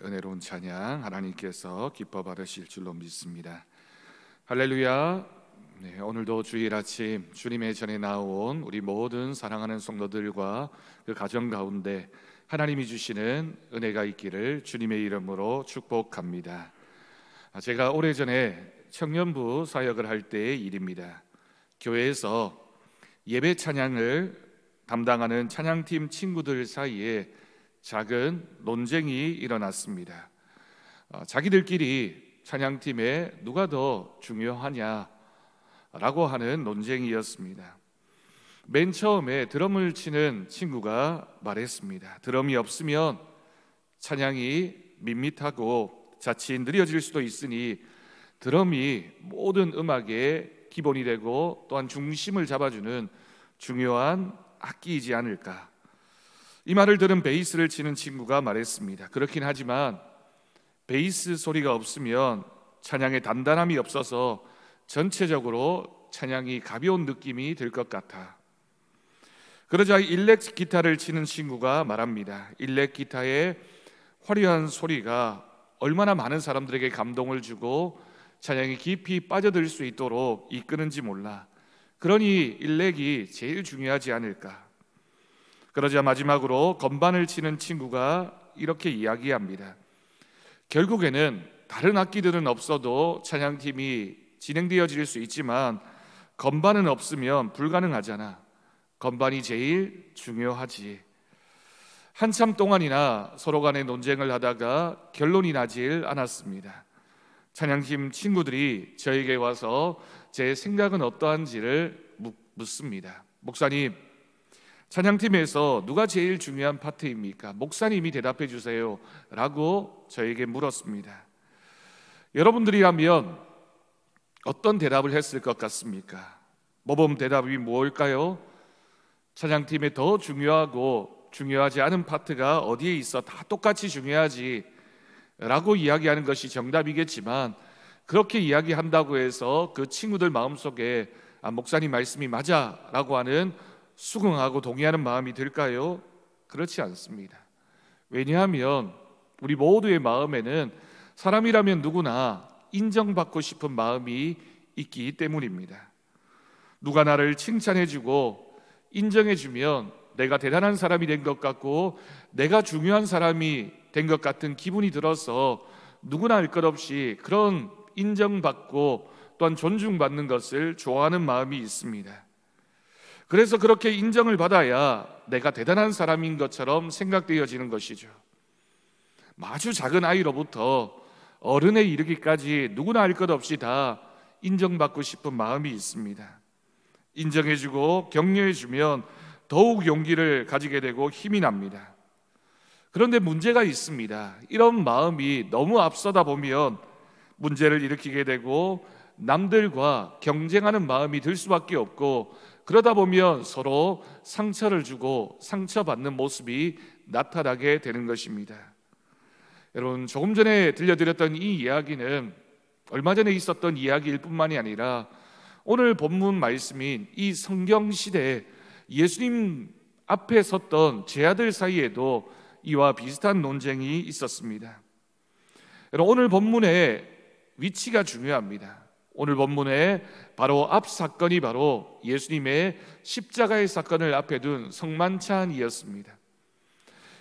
은혜로운 찬양 하나님께서 기뻐 받으실 줄로 믿습니다. 할렐루야. 오늘도 주일 아침 주님의 전에 나온 우리 모든 사랑하는 성도들과 그 가정 가운데 하나님이 주시는 은혜가 있기를 주님의 이름으로 축복합니다. 제가 오래전에 청년부 사역을 할 때의 일입니다. 교회에서 예배 찬양을 담당하는 찬양팀 친구들 사이에 작은 논쟁이 일어났습니다. 자기들끼리 찬양팀에 누가 더 중요하냐라고 하는 논쟁이었습니다. 맨 처음에 드럼을 치는 친구가 말했습니다. 드럼이 없으면 찬양이 밋밋하고 자칫 느려질 수도 있으니 드럼이 모든 음악의 기본이 되고 또한 중심을 잡아주는 중요한 악기이지 않을까. 이 말을 들은 베이스를 치는 친구가 말했습니다. 그렇긴 하지만 베이스 소리가 없으면 찬양의 단단함이 없어서 전체적으로 찬양이 가벼운 느낌이 들 것 같아. 그러자 일렉 기타를 치는 친구가 말합니다. 일렉 기타의 화려한 소리가 얼마나 많은 사람들에게 감동을 주고 찬양이 깊이 빠져들 수 있도록 이끄는지 몰라. 그러니 일렉이 제일 중요하지 않을까. 그러자 마지막으로 건반을 치는 친구가 이렇게 이야기합니다. 결국에는 다른 악기들은 없어도 찬양팀이 진행되어질 수 있지만 건반은 없으면 불가능하잖아. 건반이 제일 중요하지. 한참 동안이나 서로 간에 논쟁을 하다가 결론이 나질 않았습니다. 찬양팀 친구들이 저에게 와서 제 생각은 어떠한지를 묻습니다. 목사님, 찬양팀에서 누가 제일 중요한 파트입니까? 목사님이 대답해 주세요 라고 저에게 물었습니다. 여러분들이라면 어떤 대답을 했을 것 같습니까? 모범 대답이 무엇일까요? 찬양팀에 더 중요하고 중요하지 않은 파트가 어디에 있어? 다 똑같이 중요하지 라고 이야기하는 것이 정답이겠지만 그렇게 이야기한다고 해서 그 친구들 마음속에 목사님 말씀이 맞아 라고 하는 수긍하고 동의하는 마음이 들까요? 그렇지 않습니다. 왜냐하면 우리 모두의 마음에는 사람이라면 누구나 인정받고 싶은 마음이 있기 때문입니다. 누가 나를 칭찬해주고 인정해주면 내가 대단한 사람이 된 것 같고 내가 중요한 사람이 된 것 같은 기분이 들어서 누구나 할 것 없이 그런 인정받고 또한 존중받는 것을 좋아하는 마음이 있습니다. 그래서 그렇게 인정을 받아야 내가 대단한 사람인 것처럼 생각되어지는 것이죠. 아주 작은 아이로부터 어른에 이르기까지 누구나 할 것 없이 다 인정받고 싶은 마음이 있습니다. 인정해주고 격려해주면 더욱 용기를 가지게 되고 힘이 납니다. 그런데 문제가 있습니다. 이런 마음이 너무 앞서다 보면 문제를 일으키게 되고 남들과 경쟁하는 마음이 들 수밖에 없고 그러다 보면 서로 상처를 주고 상처받는 모습이 나타나게 되는 것입니다. 여러분, 조금 전에 들려드렸던 이 이야기는 얼마 전에 있었던 이야기일 뿐만이 아니라 오늘 본문 말씀인 이 성경 시대에 예수님 앞에 섰던 제자들 사이에도 이와 비슷한 논쟁이 있었습니다. 여러분, 오늘 본문의 위치가 중요합니다. 오늘 본문의 바로 앞 사건이 바로 예수님의 십자가의 사건을 앞에 둔 성만찬이었습니다.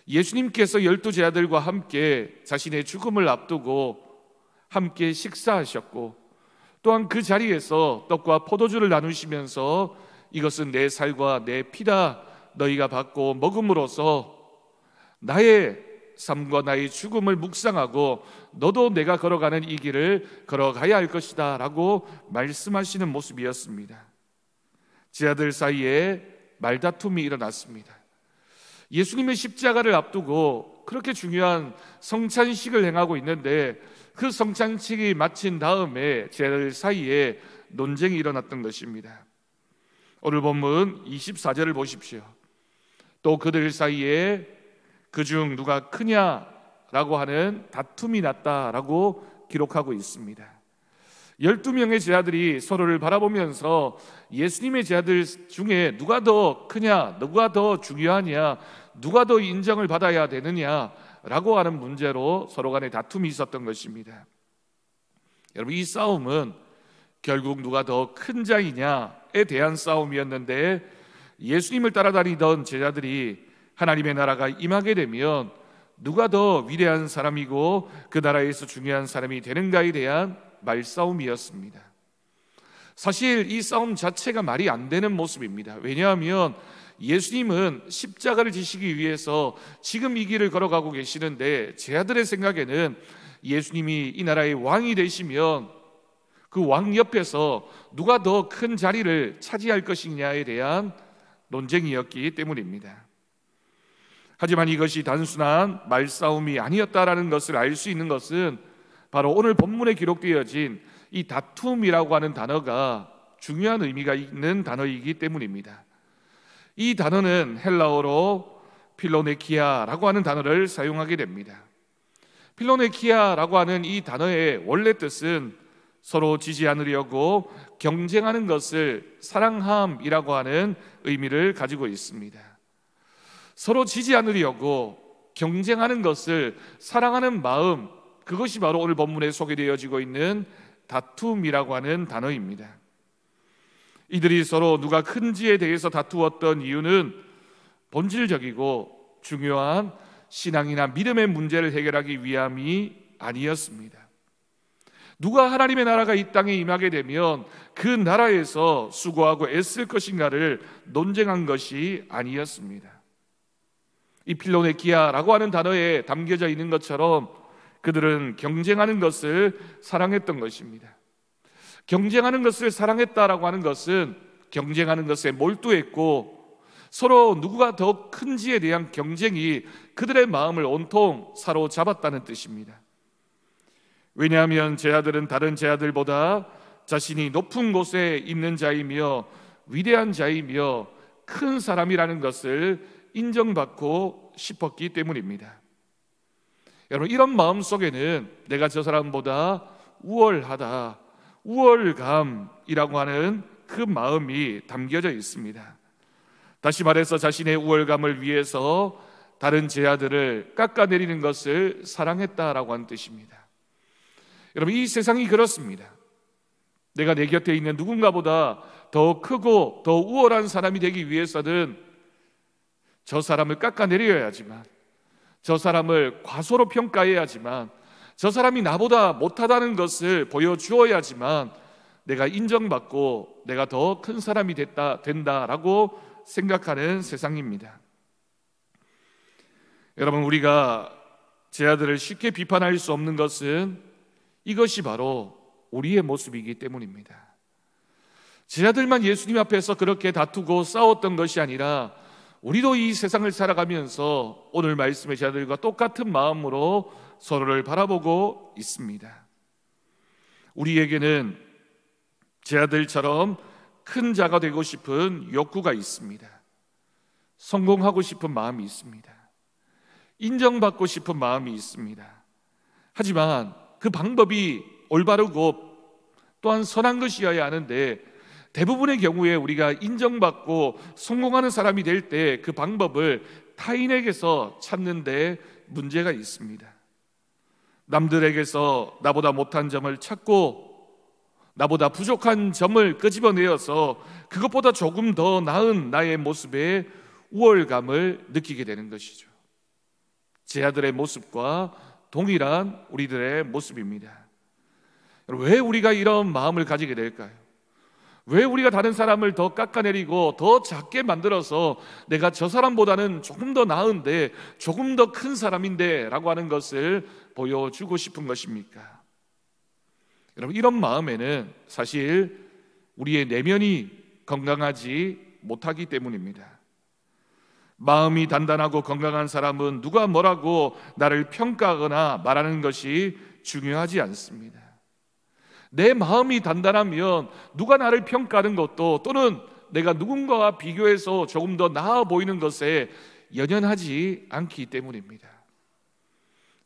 예수님께서 12 제자들과 함께 자신의 죽음을 앞두고 함께 식사하셨고 또한 그 자리에서 떡과 포도주를 나누시면서 이것은 내 살과 내 피다, 너희가 받고 먹음으로써 나의 삶과 나의 죽음을 묵상하고 너도 내가 걸어가는 이 길을 걸어가야 할 것이다 라고 말씀하시는 모습이었습니다. 제자들 사이에 말다툼이 일어났습니다. 예수님의 십자가를 앞두고 그렇게 중요한 성찬식을 행하고 있는데 그 성찬식이 마친 다음에 제자들 사이에 논쟁이 일어났던 것입니다. 오늘 본문 24절을 보십시오. 또 그들 사이에 그중 누가 크냐라고 하는 다툼이 났다라고 기록하고 있습니다. 12명의 제자들이 서로를 바라보면서 예수님의 제자들 중에 누가 더 크냐, 누가 더 중요하냐, 누가 더 인정을 받아야 되느냐 라고 하는 문제로 서로 간에 다툼이 있었던 것입니다. 여러분, 이 싸움은 결국 누가 더 큰 자이냐에 대한 싸움이었는데, 예수님을 따라다니던 제자들이 하나님의 나라가 임하게 되면 누가 더 위대한 사람이고 그 나라에서 중요한 사람이 되는가에 대한 말싸움이었습니다. 사실 이 싸움 자체가 말이 안 되는 모습입니다. 왜냐하면 예수님은 십자가를 지시기 위해서 지금 이 길을 걸어가고 계시는데, 제자들의 생각에는 예수님이 이 나라의 왕이 되시면 그 왕 옆에서 누가 더 큰 자리를 차지할 것이냐에 대한 논쟁이었기 때문입니다. 하지만 이것이 단순한 말싸움이 아니었다라는 것을 알 수 있는 것은 바로 오늘 본문에 기록되어진 이 다툼이라고 하는 단어가 중요한 의미가 있는 단어이기 때문입니다. 이 단어는 헬라어로 필로네키아라고 하는 단어를 사용하게 됩니다. 필로네키아라고 하는 이 단어의 원래 뜻은 서로 지지 않으려고 경쟁하는 것을 사랑함이라고 하는 의미를 가지고 있습니다. 서로 지지 않으려고 경쟁하는 것을 사랑하는 마음, 그것이 바로 오늘 본문에 소개되어지고 있는 다툼이라고 하는 단어입니다. 이들이 서로 누가 큰지에 대해서 다투었던 이유는 본질적이고 중요한 신앙이나 믿음의 문제를 해결하기 위함이 아니었습니다. 누가 하나님의 나라가 이 땅에 임하게 되면 그 나라에서 수고하고 애쓸 것인가를 논쟁한 것이 아니었습니다. 이 필로네키아라고 하는 단어에 담겨져 있는 것처럼 그들은 경쟁하는 것을 사랑했던 것입니다. 경쟁하는 것을 사랑했다라고 하는 것은 경쟁하는 것에 몰두했고, 서로 누구가 더 큰지에 대한 경쟁이 그들의 마음을 온통 사로잡았다는 뜻입니다. 왜냐하면 제자들은 다른 제자들보다 자신이 높은 곳에 있는 자이며 위대한 자이며 큰 사람이라는 것을 인정받고 싶었기 때문입니다. 여러분, 이런 마음 속에는 내가 저 사람보다 우월하다, 우월감이라고 하는 그 마음이 담겨져 있습니다. 다시 말해서 자신의 우월감을 위해서 다른 제자들을 깎아내리는 것을 사랑했다라고 하는 뜻입니다. 여러분, 이 세상이 그렇습니다. 내가 내 곁에 있는 누군가보다 더 크고 더 우월한 사람이 되기 위해서는 저 사람을 깎아내려야지만, 저 사람을 과소로 평가해야지만, 저 사람이 나보다 못하다는 것을 보여주어야지만 내가 인정받고 내가 더 큰 사람이 된다라고 생각하는 세상입니다. 여러분, 우리가 제자들을 쉽게 비판할 수 없는 것은 이것이 바로 우리의 모습이기 때문입니다. 제자들만 예수님 앞에서 그렇게 다투고 싸웠던 것이 아니라 우리도 이 세상을 살아가면서 오늘 말씀의 제자들과 똑같은 마음으로 서로를 바라보고 있습니다. 우리에게는 제자들처럼 큰 자가 되고 싶은 욕구가 있습니다. 성공하고 싶은 마음이 있습니다. 인정받고 싶은 마음이 있습니다. 하지만 그 방법이 올바르고 또한 선한 것이어야 하는데, 대부분의 경우에 우리가 인정받고 성공하는 사람이 될 때 그 방법을 타인에게서 찾는데 문제가 있습니다. 남들에게서 나보다 못한 점을 찾고 나보다 부족한 점을 끄집어내어서 그것보다 조금 더 나은 나의 모습에 우월감을 느끼게 되는 것이죠. 제자들의 모습과 동일한 우리들의 모습입니다. 왜 우리가 이런 마음을 가지게 될까요? 왜 우리가 다른 사람을 더 깎아내리고 더 작게 만들어서 내가 저 사람보다는 조금 더 나은데, 조금 더 큰 사람인데 라고 하는 것을 보여주고 싶은 것입니까? 여러분, 이런 마음에는 사실 우리의 내면이 건강하지 못하기 때문입니다. 마음이 단단하고 건강한 사람은 누가 뭐라고 나를 평가하거나 말하는 것이 중요하지 않습니다. 내 마음이 단단하면 누가 나를 평가하는 것도, 또는 내가 누군가와 비교해서 조금 더 나아 보이는 것에 연연하지 않기 때문입니다.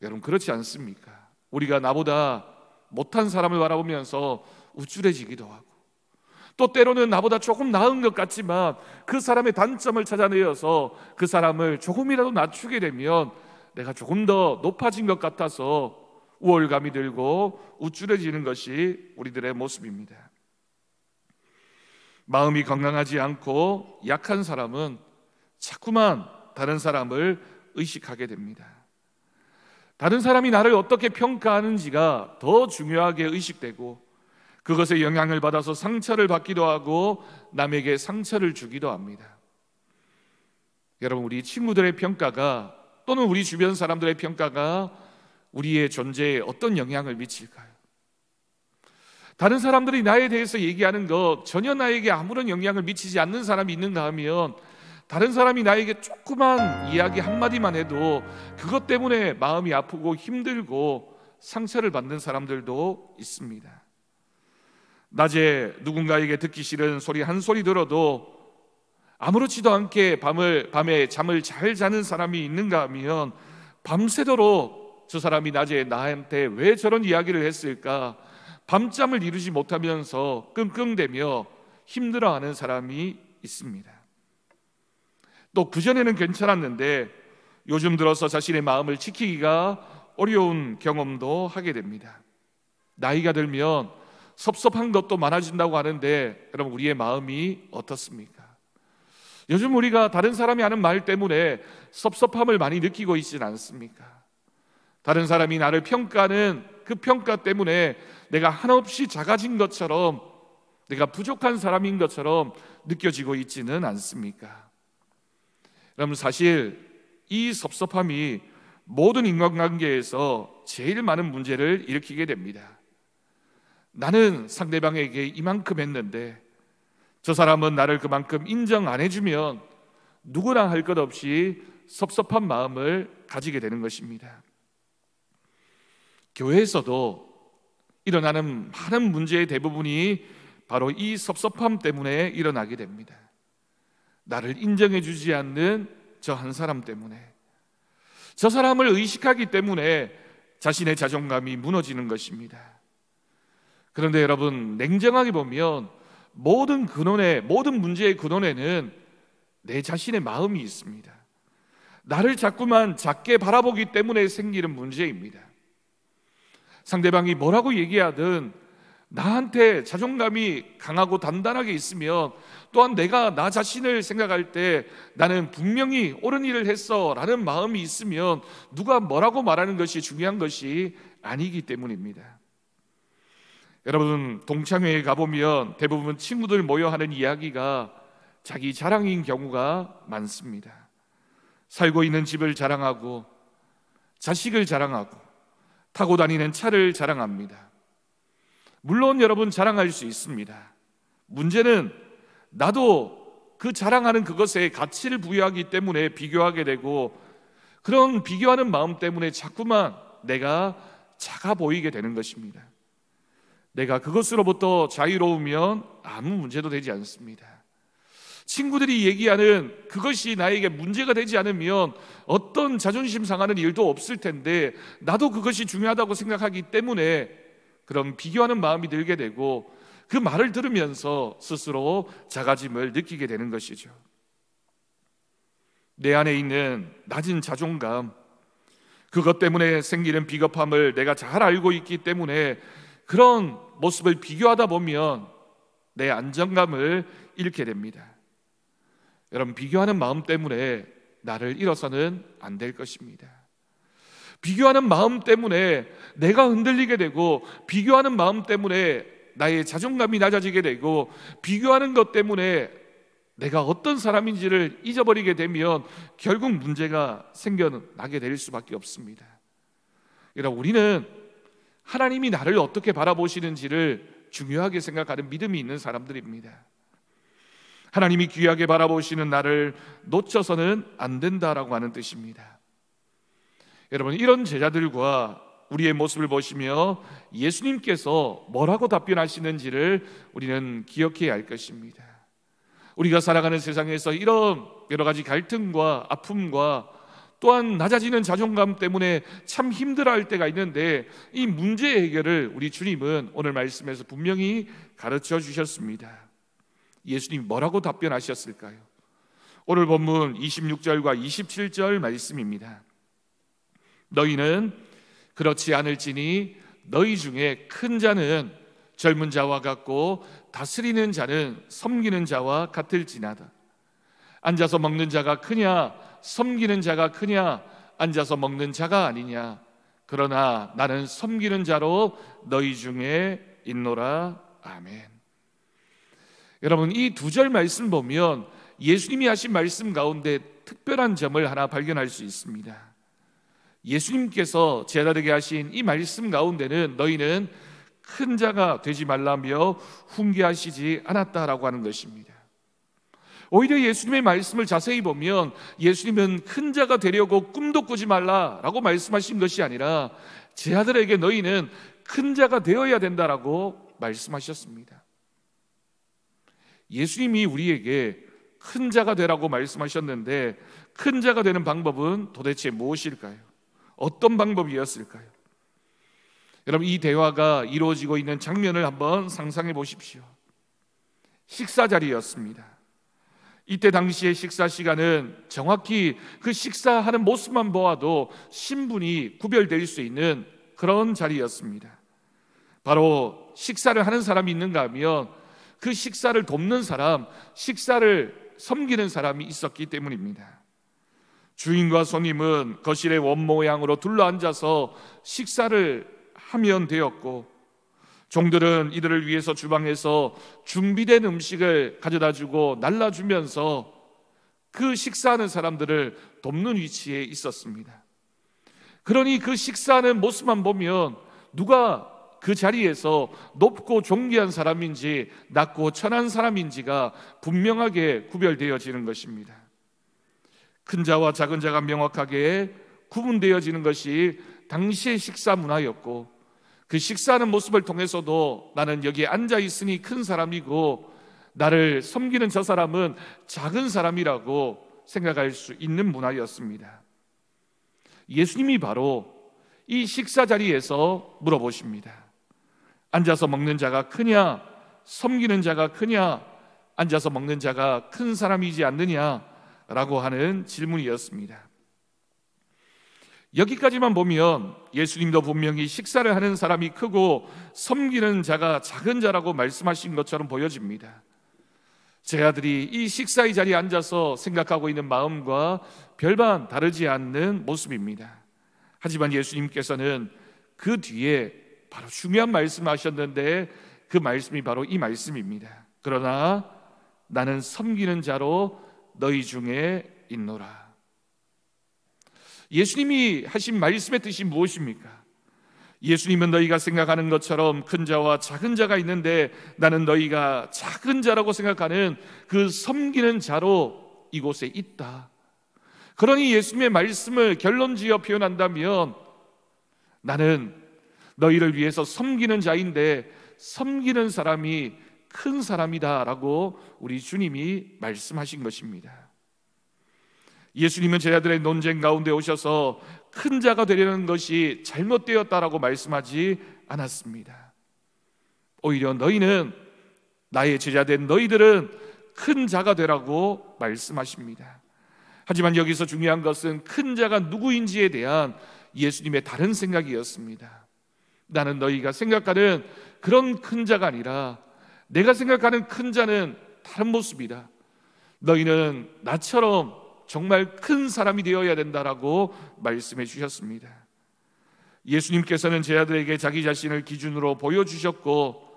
여러분, 그렇지 않습니까? 우리가 나보다 못한 사람을 바라보면서 우쭐해지기도 하고, 또 때로는 나보다 조금 나은 것 같지만 그 사람의 단점을 찾아내어서 그 사람을 조금이라도 낮추게 되면 내가 조금 더 높아진 것 같아서 우월감이 들고 우쭐해지는 것이 우리들의 모습입니다. 마음이 건강하지 않고 약한 사람은 자꾸만 다른 사람을 의식하게 됩니다. 다른 사람이 나를 어떻게 평가하는지가 더 중요하게 의식되고 그것에 영향을 받아서 상처를 받기도 하고 남에게 상처를 주기도 합니다. 여러분, 우리 친구들의 평가가 또는 우리 주변 사람들의 평가가 우리의 존재에 어떤 영향을 미칠까요? 다른 사람들이 나에 대해서 얘기하는 것 전혀 나에게 아무런 영향을 미치지 않는 사람이 있는가 하면 다른 사람이 나에게 조그만 이야기 한마디만 해도 그것 때문에 마음이 아프고 힘들고 상처를 받는 사람들도 있습니다. 낮에 누군가에게 듣기 싫은 소리 한 소리 들어도 아무렇지도 않게 밤에 잠을 잘 자는 사람이 있는가 하면 밤새도록 저 사람이 낮에 나한테 왜 저런 이야기를 했을까 밤잠을 이루지 못하면서 끙끙대며 힘들어하는 사람이 있습니다. 또 그전에는 괜찮았는데 요즘 들어서 자신의 마음을 지키기가 어려운 경험도 하게 됩니다. 나이가 들면 섭섭한 것도 많아진다고 하는데 여러분, 우리의 마음이 어떻습니까? 요즘 우리가 다른 사람이 하는 말 때문에 섭섭함을 많이 느끼고 있지는 않습니까? 다른 사람이 나를 평가하는 그 평가 때문에 내가 한없이 작아진 것처럼, 내가 부족한 사람인 것처럼 느껴지고 있지는 않습니까? 여러분, 사실 이 섭섭함이 모든 인간관계에서 제일 많은 문제를 일으키게 됩니다. 나는 상대방에게 이만큼 했는데 저 사람은 나를 그만큼 인정 안 해주면 누구나 할 것 없이 섭섭한 마음을 가지게 되는 것입니다. 교회에서도 일어나는 많은 문제의 대부분이 바로 이 섭섭함 때문에 일어나게 됩니다. 나를 인정해 주지 않는 저 한 사람 때문에, 저 사람을 의식하기 때문에 자신의 자존감이 무너지는 것입니다. 그런데 여러분, 냉정하게 보면 모든 문제의 근원에는 내 자신의 마음이 있습니다. 나를 자꾸만 작게 바라보기 때문에 생기는 문제입니다. 상대방이 뭐라고 얘기하든 나한테 자존감이 강하고 단단하게 있으면, 또한 내가 나 자신을 생각할 때 나는 분명히 옳은 일을 했어 라는 마음이 있으면 누가 뭐라고 말하는 것이 중요한 것이 아니기 때문입니다. 여러분, 동창회에 가보면 대부분 친구들 모여 하는 이야기가 자기 자랑인 경우가 많습니다. 살고 있는 집을 자랑하고 자식을 자랑하고 타고 다니는 차를 자랑합니다. 물론 여러분, 자랑할 수 있습니다. 문제는 나도 그 자랑하는 그것에 가치를 부여하기 때문에 비교하게 되고, 그런 비교하는 마음 때문에 자꾸만 내가 작아 보이게 되는 것입니다. 내가 그것으로부터 자유로우면 아무 문제도 되지 않습니다. 친구들이 얘기하는 그것이 나에게 문제가 되지 않으면 어떤 자존심 상하는 일도 없을 텐데 나도 그것이 중요하다고 생각하기 때문에 그런 비교하는 마음이 들게 되고 그 말을 들으면서 스스로 작아짐을 느끼게 되는 것이죠. 내 안에 있는 낮은 자존감, 그것 때문에 생기는 비겁함을 내가 잘 알고 있기 때문에 그런 모습을 비교하다 보면 내 안정감을 잃게 됩니다. 여러분, 비교하는 마음 때문에 나를 잃어서는 안 될 것입니다. 비교하는 마음 때문에 내가 흔들리게 되고, 비교하는 마음 때문에 나의 자존감이 낮아지게 되고, 비교하는 것 때문에 내가 어떤 사람인지를 잊어버리게 되면 결국 문제가 생겨나게 될 수밖에 없습니다. 여러분, 우리는 하나님이 나를 어떻게 바라보시는지를 중요하게 생각하는 믿음이 있는 사람들입니다. 하나님이 귀하게 바라보시는 나를 놓쳐서는 안 된다라고 하는 뜻입니다. 여러분, 이런 제자들과 우리의 모습을 보시며 예수님께서 뭐라고 답변하시는지를 우리는 기억해야 할 것입니다. 우리가 살아가는 세상에서 이런 여러 가지 갈등과 아픔과 또한 낮아지는 자존감 때문에 참 힘들어할 때가 있는데, 이 문제 해결을 우리 주님은 오늘 말씀에서 분명히 가르쳐 주셨습니다. 예수님이 뭐라고 답변하셨을까요? 오늘 본문 26절과 27절 말씀입니다. 너희는 그렇지 않을지니 너희 중에 큰 자는 젊은 자와 같고 다스리는 자는 섬기는 자와 같을지나다. 앉아서 먹는 자가 크냐 섬기는 자가 크냐? 앉아서 먹는 자가 아니냐? 그러나 나는 섬기는 자로 너희 중에 있노라. 아멘. 여러분, 이 두 절 말씀 보면 예수님이 하신 말씀 가운데 특별한 점을 하나 발견할 수 있습니다. 예수님께서 제자들에게 하신 이 말씀 가운데는 너희는 큰 자가 되지 말라며 훈계하시지 않았다라고 하는 것입니다. 오히려 예수님의 말씀을 자세히 보면 예수님은 큰 자가 되려고 꿈도 꾸지 말라라고 말씀하신 것이 아니라 제자들에게 너희는 큰 자가 되어야 된다라고 말씀하셨습니다. 예수님이 우리에게 큰 자가 되라고 말씀하셨는데 큰 자가 되는 방법은 도대체 무엇일까요? 어떤 방법이었을까요? 여러분, 이 대화가 이루어지고 있는 장면을 한번 상상해 보십시오. 식사 자리였습니다. 이때 당시의 식사 시간은 정확히 그 식사하는 모습만 보아도 신분이 구별될 수 있는 그런 자리였습니다. 바로 식사를 하는 사람이 있는가 하면 그 식사를 돕는 사람, 식사를 섬기는 사람이 있었기 때문입니다. 주인과 손님은 거실의 원모양으로 둘러앉아서 식사를 하면 되었고, 종들은 이들을 위해서 주방에서 준비된 음식을 가져다주고 날라주면서 그 식사하는 사람들을 돕는 위치에 있었습니다. 그러니 그 식사하는 모습만 보면 누가 그 자리에서 높고 존귀한 사람인지 낮고 천한 사람인지가 분명하게 구별되어지는 것입니다. 큰 자와 작은 자가 명확하게 구분되어지는 것이 당시의 식사 문화였고, 그 식사하는 모습을 통해서도 나는 여기에 앉아 있으니 큰 사람이고 나를 섬기는 저 사람은 작은 사람이라고 생각할 수 있는 문화였습니다. 예수님이 바로 이 식사 자리에서 물어보십니다. 앉아서 먹는 자가 크냐? 섬기는 자가 크냐? 앉아서 먹는 자가 큰 사람이지 않느냐? 라고 하는 질문이었습니다. 여기까지만 보면 예수님도 분명히 식사를 하는 사람이 크고 섬기는 자가 작은 자라고 말씀하신 것처럼 보여집니다. 제자들이 이 식사의 자리에 앉아서 생각하고 있는 마음과 별반 다르지 않는 모습입니다. 하지만 예수님께서는 그 뒤에 바로 중요한 말씀을 하셨는데 그 말씀이 바로 이 말씀입니다. 그러나 나는 섬기는 자로 너희 중에 있노라. 예수님이 하신 말씀의 뜻이 무엇입니까? 예수님은 너희가 생각하는 것처럼 큰 자와 작은 자가 있는데 나는 너희가 작은 자라고 생각하는 그 섬기는 자로 이곳에 있다. 그러니 예수님의 말씀을 결론지어 표현한다면 나는 너희를 위해서 섬기는 자인데 섬기는 사람이 큰 사람이다 라고 우리 주님이 말씀하신 것입니다. 예수님은 제자들의 논쟁 가운데 오셔서 큰 자가 되려는 것이 잘못되었다라고 말씀하지 않았습니다. 오히려 너희는, 나의 제자된 너희들은 큰 자가 되라고 말씀하십니다. 하지만 여기서 중요한 것은 큰 자가 누구인지에 대한 예수님의 다른 생각이었습니다. 나는 너희가 생각하는 그런 큰 자가 아니라 내가 생각하는 큰 자는 다른 모습이다. 너희는 나처럼 정말 큰 사람이 되어야 된다라고 말씀해 주셨습니다. 예수님께서는 제자들에게 자기 자신을 기준으로 보여주셨고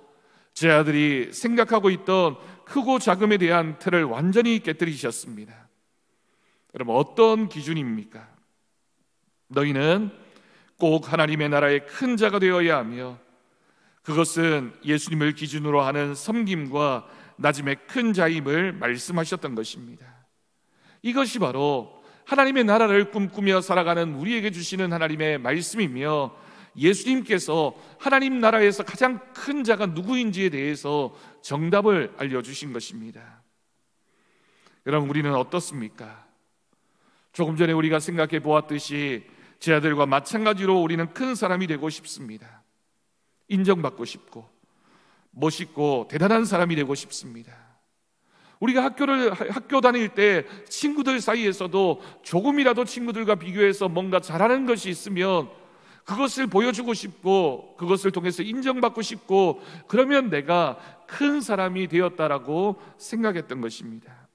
제자들이 생각하고 있던 크고 작음에 대한 틀을 완전히 깨뜨리셨습니다. 여러분, 어떤 기준입니까? 너희는 꼭 하나님의 나라의 큰 자가 되어야 하며 그것은 예수님을 기준으로 하는 섬김과 낮음의 큰 자임을 말씀하셨던 것입니다. 이것이 바로 하나님의 나라를 꿈꾸며 살아가는 우리에게 주시는 하나님의 말씀이며 예수님께서 하나님 나라에서 가장 큰 자가 누구인지에 대해서 정답을 알려주신 것입니다. 여러분, 우리는 어떻습니까? 조금 전에 우리가 생각해 보았듯이 제자들과 마찬가지로 우리는 큰 사람이 되고 싶습니다. 인정받고 싶고 멋있고 대단한 사람이 되고 싶습니다. 우리가 학교 다닐 때 친구들 사이에서도 조금이라도 친구들과 비교해서 뭔가 잘하는 것이 있으면 그것을 보여주고 싶고 그것을 통해서 인정받고 싶고 그러면 내가 큰 사람이 되었다라고 생각했던 것입니다.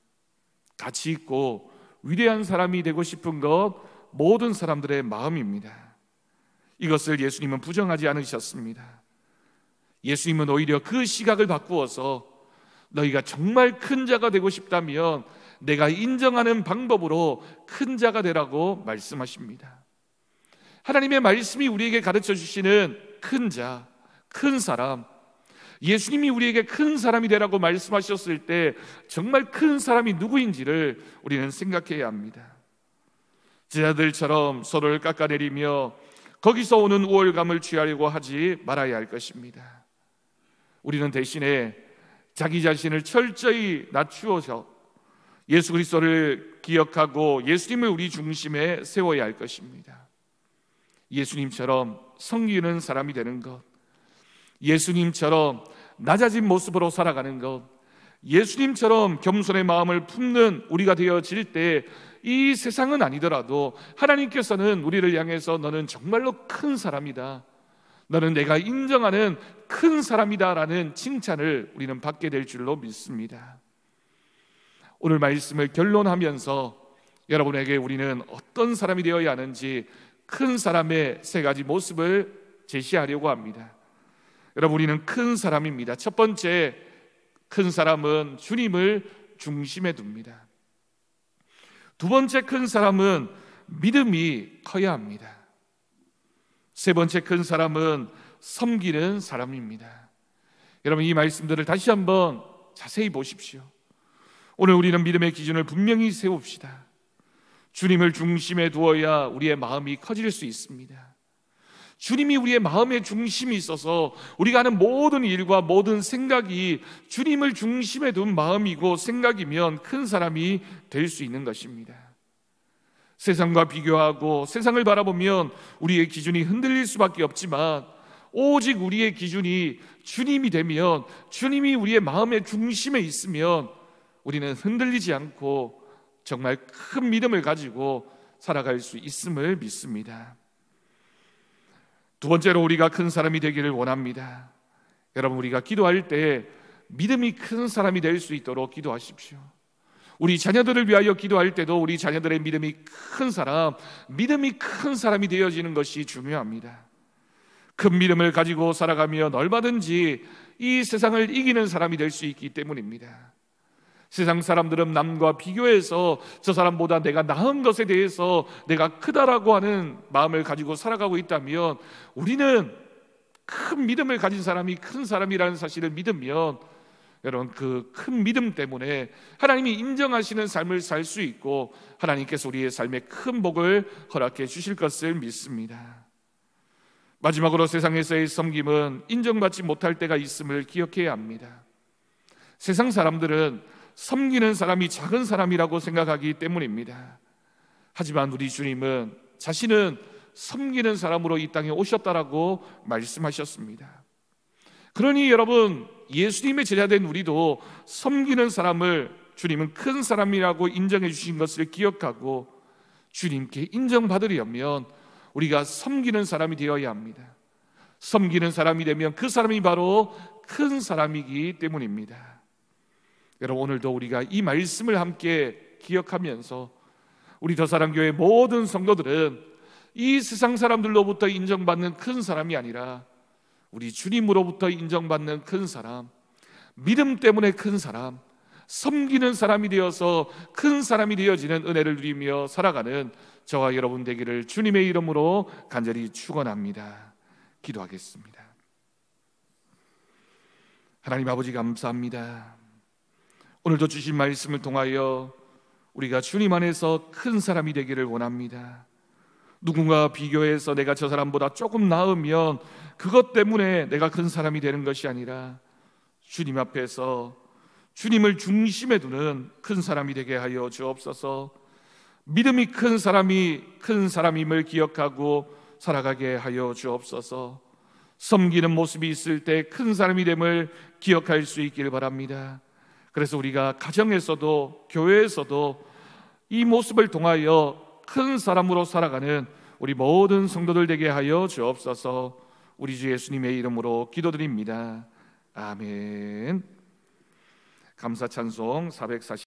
가치 있고 위대한 사람이 되고 싶은 것 모든 사람들의 마음입니다. 이것을 예수님은 부정하지 않으셨습니다. 예수님은 오히려 그 시각을 바꾸어서 너희가 정말 큰 자가 되고 싶다면 내가 인정하는 방법으로 큰 자가 되라고 말씀하십니다. 하나님의 말씀이 우리에게 가르쳐 주시는 큰 자, 큰 사람, 예수님이 우리에게 큰 사람이 되라고 말씀하셨을 때 정말 큰 사람이 누구인지를 우리는 생각해야 합니다. 제자들처럼 서로를 깎아내리며 거기서 오는 우월감을 취하려고 하지 말아야 할 것입니다. 우리는 대신에 자기 자신을 철저히 낮추어서 예수 그리스도를 기억하고 예수님을 우리 중심에 세워야 할 것입니다. 예수님처럼 섬기는 사람이 되는 것, 예수님처럼 낮아진 모습으로 살아가는 것, 예수님처럼 겸손의 마음을 품는 우리가 되어질 때 이 세상은 아니더라도 하나님께서는 우리를 향해서 너는 정말로 큰 사람이다, 너는 내가 인정하는 큰 사람이다 라는 칭찬을 우리는 받게 될 줄로 믿습니다. 오늘 말씀을 결론하면서 여러분에게 우리는 어떤 사람이 되어야 하는지 큰 사람의 세 가지 모습을 제시하려고 합니다. 여러분, 우리는 큰 사람입니다. 첫 번째, 큰 사람은 주님을 중심에 둡니다. 두 번째, 큰 사람은 믿음이 커야 합니다. 세 번째, 큰 사람은 섬기는 사람입니다. 여러분, 이 말씀들을 다시 한번 자세히 보십시오. 오늘 우리는 믿음의 기준을 분명히 세웁시다. 주님을 중심에 두어야 우리의 마음이 커질 수 있습니다. 주님이 우리의 마음의 중심이 있어서 우리가 하는 모든 일과 모든 생각이 주님을 중심에 둔 마음이고 생각이면 큰 사람이 될 수 있는 것입니다. 세상과 비교하고 세상을 바라보면 우리의 기준이 흔들릴 수밖에 없지만 오직 우리의 기준이 주님이 되면, 주님이 우리의 마음의 중심에 있으면 우리는 흔들리지 않고 정말 큰 믿음을 가지고 살아갈 수 있음을 믿습니다. 두 번째로 우리가 큰 사람이 되기를 원합니다. 여러분, 우리가 기도할 때 믿음이 큰 사람이 될 수 있도록 기도하십시오. 우리 자녀들을 위하여 기도할 때도 우리 자녀들의 믿음이 큰 사람, 믿음이 큰 사람이 되어지는 것이 중요합니다. 큰 믿음을 가지고 살아가면 얼마든지 이 세상을 이기는 사람이 될 수 있기 때문입니다. 세상 사람들은 남과 비교해서 저 사람보다 내가 나은 것에 대해서 내가 크다라고 하는 마음을 가지고 살아가고 있다면, 우리는 큰 믿음을 가진 사람이 큰 사람이라는 사실을 믿으면 여러분, 그 큰 믿음 때문에 하나님이 인정하시는 삶을 살 수 있고 하나님께서 우리의 삶에 큰 복을 허락해 주실 것을 믿습니다. 마지막으로 세상에서의 섬김은 인정받지 못할 때가 있음을 기억해야 합니다. 세상 사람들은 섬기는 사람이 작은 사람이라고 생각하기 때문입니다. 하지만 우리 주님은 자신은 섬기는 사람으로 이 땅에 오셨다라고 말씀하셨습니다. 그러니 여러분, 예수님의 제자된 우리도 섬기는 사람을 주님은 큰 사람이라고 인정해 주신 것을 기억하고 주님께 인정받으려면 우리가 섬기는 사람이 되어야 합니다. 섬기는 사람이 되면 그 사람이 바로 큰 사람이기 때문입니다. 여러분, 오늘도 우리가 이 말씀을 함께 기억하면서 우리 더사랑교회 모든 성도들은 이 세상 사람들로부터 인정받는 큰 사람이 아니라 우리 주님으로부터 인정받는 큰 사람, 믿음 때문에 큰 사람, 섬기는 사람이 되어서 큰 사람이 되어지는 은혜를 누리며 살아가는 저와 여러분 되기를 주님의 이름으로 간절히 축원합니다. 기도하겠습니다. 하나님 아버지, 감사합니다. 오늘도 주신 말씀을 통하여 우리가 주님 안에서 큰 사람이 되기를 원합니다. 누군가 비교해서 내가 저 사람보다 조금 나으면 그것 때문에 내가 큰 사람이 되는 것이 아니라 주님 앞에서 주님을 중심에 두는 큰 사람이 되게 하여 주옵소서. 믿음이 큰 사람이 큰 사람임을 기억하고 살아가게 하여 주옵소서. 섬기는 모습이 있을 때 큰 사람이 됨을 기억할 수 있기를 바랍니다. 그래서 우리가 가정에서도 교회에서도 이 모습을 통하여 큰 사람으로 살아가는 우리 모든 성도들 되게 하여 주옵소서. 우리 주 예수님의 이름으로 기도드립니다. 아멘. 감사 찬송 440